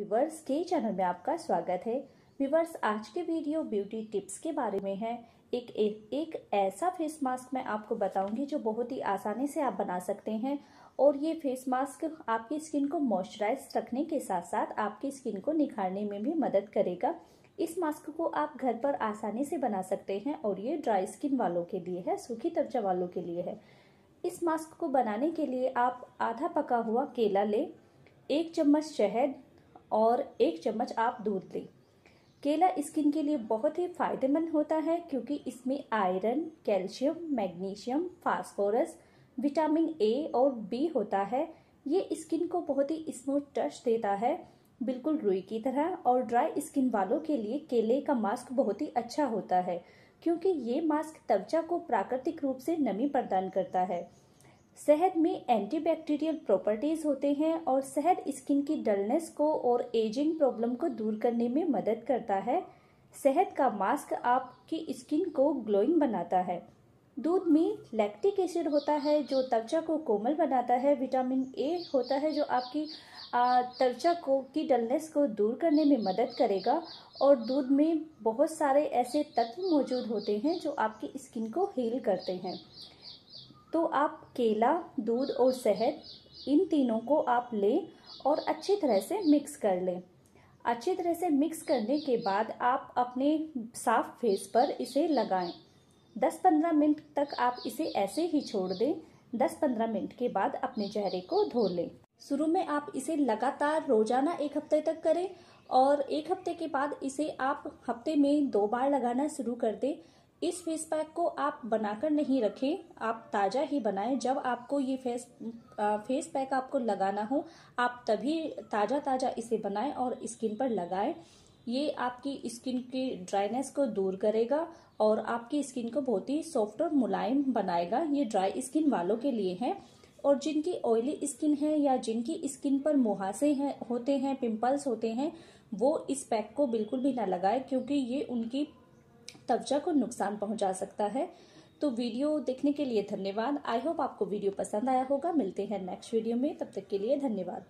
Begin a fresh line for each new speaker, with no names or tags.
Viewers के channel में आपका स्वागत है। व्यूवर्स, आज के वीडियो ब्यूटी टिप्स के बारे में है। एक ऐसा फेस मास्क मैं आपको बताऊंगी जो बहुत ही आसानी से आप बना सकते हैं और ये फेस मास्क आपकी स्किन को मॉइस्चराइज रखने के साथ साथ आपकी स्किन को निखारने में भी मदद करेगा। इस मास्क को आप घर पर आसानी से बना सकते हैं और ये ड्राई स्किन वालों के लिए है, सूखी त्वचा वालों के लिए है। इस मास्क को बनाने के लिए आप आधा पका हुआ केला लें, 1 चम्मच शहद और 1 चम्मच आप दूध लें। केला स्किन के लिए बहुत ही फायदेमंद होता है क्योंकि इसमें iron, calcium, magnesium, phosphorus, vitamin A और बी होता है। ये स्किन को बहुत ही स्मूथ टच देता है, बिल्कुल रुई की तरह। और ड्राई स्किन वालों के लिए केले का मास्क बहुत ही अच्छा होता है क्योंकि ये मास्क त्वचा को प्राकृतिक रूप से नमी प्रदान करता है। शहद में एंटीबैक्टीरियल प्रॉपर्टीज होते हैं और शहद स्किन की डलनेस को और एजिंग प्रॉब्लम को दूर करने में मदद करता है। शहद का मास्क आपकी स्किन को ग्लोइंग बनाता है। दूध में लैक्टिक एसिड होता है जो त्वचा को कोमल बनाता है। विटामिन ए होता है जो आपकी त्वचा को की डलनेस को दूर करने में मदद करेगा। और दूध में बहुत सारे ऐसे तत्व मौजूद होते हैं जो आपकी स्किन को हील करते हैं। तो आप केला, दूध और शहद इन तीनों को आप लें और अच्छी तरह से मिक्स कर लें। अच्छी तरह से मिक्स करने के बाद आप अपने साफ फेस पर इसे लगाएं। 10-15 मिनट तक आप इसे ऐसे ही छोड़ दें। 10-15 मिनट के बाद अपने चेहरे को धो लें। शुरू में आप इसे लगातार रोजाना 1 हफ्ते तक करें और 1 हफ्ते के बाद इसे आप हफ्ते में 2 बार लगाना शुरू कर दें। इस फेस पैक को आप बनाकर नहीं रखें, आप ताज़ा ही बनाएं। जब आपको ये फेस पैक आपको लगाना हो आप तभी ताज़ा इसे बनाएं और स्किन पर लगाएं। ये आपकी स्किन की ड्राइनेस को दूर करेगा और आपकी स्किन को बहुत ही सॉफ्ट और मुलायम बनाएगा। ये ड्राई स्किन वालों के लिए है और जिनकी ऑयली स्किन है या जिनकी स्किन पर मुहासे होते हैं, पिंपल्स होते हैं, वो इस पैक को बिल्कुल भी ना लगाएं क्योंकि ये उनकी त्वचा को नुकसान पहुंचा सकता है। तो वीडियो देखने के लिए धन्यवाद। आई होप आपको वीडियो पसंद आया होगा। मिलते हैं नेक्स्ट वीडियो में, तब तक के लिए धन्यवाद।